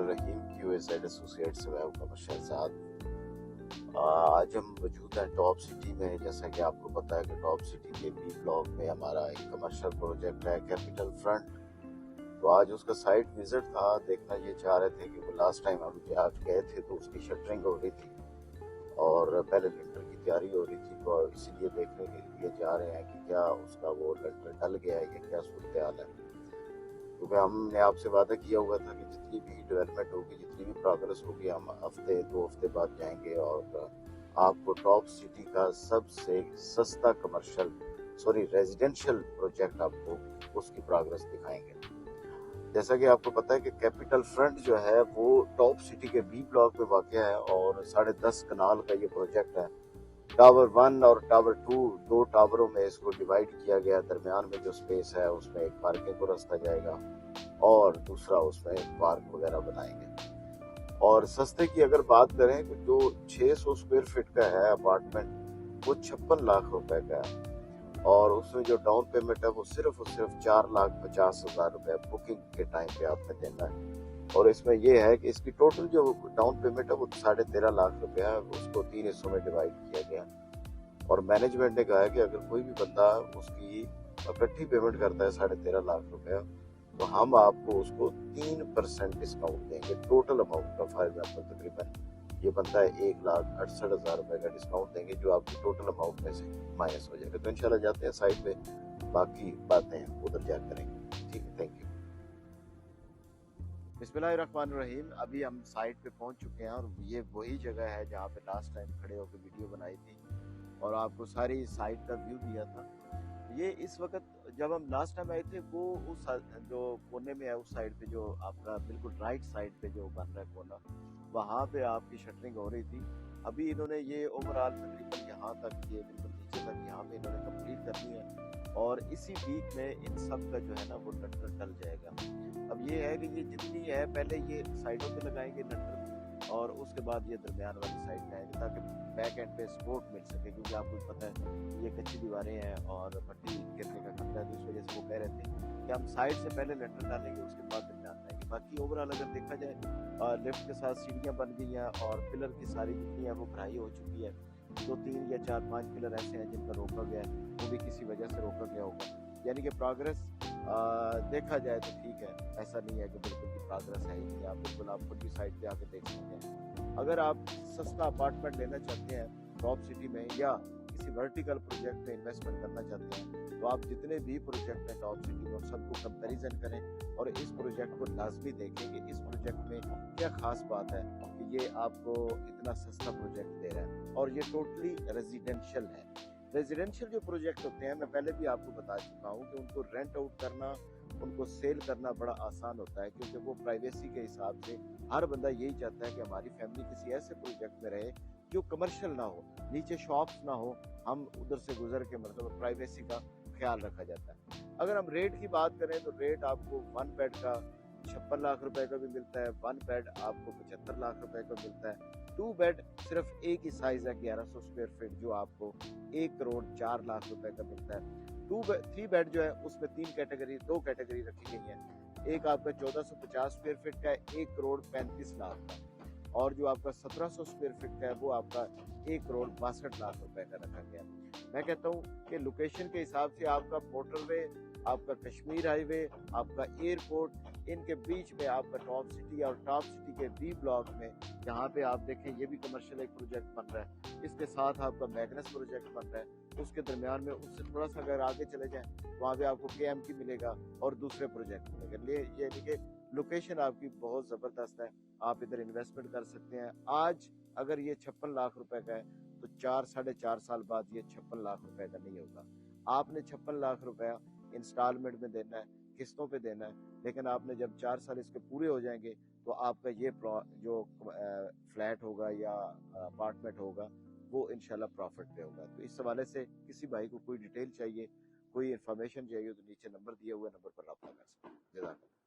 रहीम QAZ associate से मैं हूं शहजाद। आज हम मौजूद हैं टॉप सिटी में। जैसा कि आपको पता है कि टॉप सिटी के बी ब्लॉक में हमारा एक कमर्शियल प्रोजेक्ट है कैपिटल फ्रंट। तो आज उसका साइट विजिट था। देखना ये चाह रहे थे कि वो लास्ट टाइम हम आज गए थे तो उसकी शटरिंग हो रही थी और पहले लिंटर की तैयारी हो रही थी, तो इसीलिए देखने के लिए जा रहे हैं कि क्या उसका वो लिंटर डल गया है या क्या सूरत हाल है। क्योंकि हमने आपसे वादा किया हुआ था कि जितनी भी डेवलपमेंट होगी, जितनी भी प्रोग्रेस होगी, हम हफ्ते 2 हफ्ते बाद जाएंगे और आपको टॉप सिटी का सबसे सस्ता रेजिडेंशियल प्रोजेक्ट आपको उसकी प्रोग्रेस दिखाएंगे। जैसा कि आपको पता है कि कैपिटल फ्रंट जो है वो टॉप सिटी के बी ब्लॉक में वाक़या है और 10.5 कनाल का ये प्रोजेक्ट है। टावर 1 और टावर 2 दो टावरों में इसको डिवाइड किया गया। दरमियान में जो स्पेस है उसमें एक पार्किंग को रास्ता जाएगा और दूसरा उसमें पार्क वगैरह बनाएंगे। और सस्ते की अगर बात करें तो जो 600 स्क्वायर फीट का है अपार्टमेंट वो 56 लाख रुपए का है और उसमें जो डाउन पेमेंट है वो सिर्फ और सिर्फ 4,50,000 रुपए बुकिंग के टाइम पे आपने देना है। और इसमें ये है कि इसकी टोटल जो डाउन पेमेंट है वो 13.5 लाख रुपया है। उसको 3 हिस्सों में डिवाइड किया गया और मैनेजमेंट ने कहा है कि अगर कोई भी बंदा उसकी इकट्ठी पेमेंट करता है 13.5 लाख रुपया तो हम आपको उसको 3% डिस्काउंट देंगे टोटल अमाउंट का। फॉर एग्जाम्पल तकरीबन ये बनता है 1,68,000 रुपए का डिस्काउंट देंगे जो आपकी टोटल अमाउंट में से माइनस हो जाएगा। तो इंशाल्लाह जाते हैं साइड पे, बाकी बातें उधर जा करेंगे। ठीक है, थैंक यू। बिस्मिल्लाहिर्रहमानिर्रहीम। अभी हम साइट पे पहुंच चुके हैं और ये वही जगह है जहाँ पे लास्ट टाइम खड़े होकर वीडियो बनाई थी और आपको सारी साइट का व्यू दिया था। ये इस वक्त जब हम लास्ट टाइम आए थे वो उस जो कोने में है उस साइड पे जो आपका बिल्कुल राइट साइड पे जो बन रहा है कोना, वहाँ पे आपकी शटरिंग हो रही थी। अभी इन्होंने ये ओवरऑल तकरीबन यहाँ तक ये बिल्कुल नीचे तक यहाँ पे इन्होंने कंप्लीट करनी है और इसी वीक में इन सब का जो है ना वो लटर डल जाएगा। अब ये है कि ये जितनी है पहले ये साइडों पे लगाएंगे लटर और उसके बाद ये दरमियान वाली साइड में आएंगे ताकि बैक एंड पे सपोर्ट मिल सके, क्योंकि आपको पता है ये कच्ची दीवारें हैं और पट्टी गिरने का खतरा है। तो इस वजह से वो कह रहे थे कि हम साइड से पहले लेंटर डालेंगे उसके बाद दरमियान लाएंगे। बाकी ओवरऑल अगर देखा जाए लिफ्ट के साथ सीढ़ियाँ बन गई हैं और पिलर की सारी जितनी है वो भराई हो चुकी है। 2, 3 या 4, 5 पिलर ऐसे हैं जिन पर रोका गया है, वो भी किसी वजह से रोका गया होगा। यानी कि प्रोग्रेस देखा जाए तो ठीक है, ऐसा नहीं है कि बिल्कुल की प्रोग्रेस है ही नहीं। आप बिल्कुल आप खुद भी साइड पे आके देख सकते हैं। अगर आप सस्ता अपार्टमेंट लेना चाहते हैं टॉप सिटी में या किसी वर्टिकल प्रोजेक्ट में इन्वेस्टमेंट करना चाहते हैं तो आप जितने भी प्रोजेक्ट हैं टॉप सिटी में उन सबको कंपैरिजन करें और इस प्रोजेक्ट को लाजमी देखें कि इस प्रोजेक्ट में क्या खास बात है कि ये आपको इतना सस्ता प्रोजेक्ट दे रहा है। और ये टोटली रेजिडेंशियल है। रेजिडेंशियल जो प्रोजेक्ट होते हैं मैं पहले भी आपको बता चुका हूँ कि उनको रेंट आउट करना, उनको सेल करना बड़ा आसान होता है, क्योंकि वो प्राइवेसी के हिसाब से हर बंदा यही चाहता है कि हमारी फैमिली किसी ऐसे प्रोजेक्ट में रहे जो कमर्शियल ना हो, नीचे शॉप्स ना हो, हम उधर से गुजर के मतलब प्राइवेसी का ख्याल रखा जाता है। अगर हम रेट की बात करें तो रेट आपको 1 बेड का 56 लाख रुपए का भी मिलता है, 1 बेड आपको 75 लाख रुपए का मिलता है, 2 बेड सिर्फ एक ही साइज है 1100 स्क्वायर फीट जो आपको 1,04,00,000 रुपए का मिलता है। 3 बेड जो है उसमें 2 कैटेगरी रखी गई है। एक आपका 1450 स्क्वायर फीट का है 1,35,00,000 का और जो आपका 1700 स्क्वायर फीट का है वो आपका 1,62,00,000 रुपए का रखा गया। मैं कहता हूँ कि लोकेशन के हिसाब से आपका मोटरवे, आपका कश्मीर हाईवे, आपका एयरपोर्ट, इनके बीच में आपका टॉप सिटी और टॉप सिटी के बी ब्लॉक में जहाँ पे आप देखें ये भी कमर्शियल एक प्रोजेक्ट बन रहा है, इसके साथ आपका मैग्नस प्रोजेक्ट बन रहा है, उसके दरमियान में उससे थोड़ा सा अगर आगे चले जाएं वहाँ पे आपको KMT मिलेगा और दूसरे प्रोजेक्ट मिलेगा। ये देखिए लोकेशन आपकी बहुत ज़बरदस्त है, आप इधर इन्वेस्टमेंट कर सकते हैं। आज अगर ये 56 लाख रुपए का है तो 4-4.5 साल बाद ये 56 लाख रुपए का नहीं होगा। आपने 56 लाख रुपया इंस्टॉलमेंट में देना है, किस्तों पे देना है, लेकिन आपने जब 4 साल इसके पूरे हो जाएंगे तो आपका ये जो फ्लैट होगा या अपार्टमेंट होगा वो इंशाल्लाह प्रॉफिट पे होगा। तो इस हवाले से किसी भाई को कोई डिटेल चाहिए, कोई इन्फॉर्मेशन चाहिए तो नीचे नंबर दिया हुआ नंबर पर रब्ता कर सकते हैं। जज़ाकल्लाह।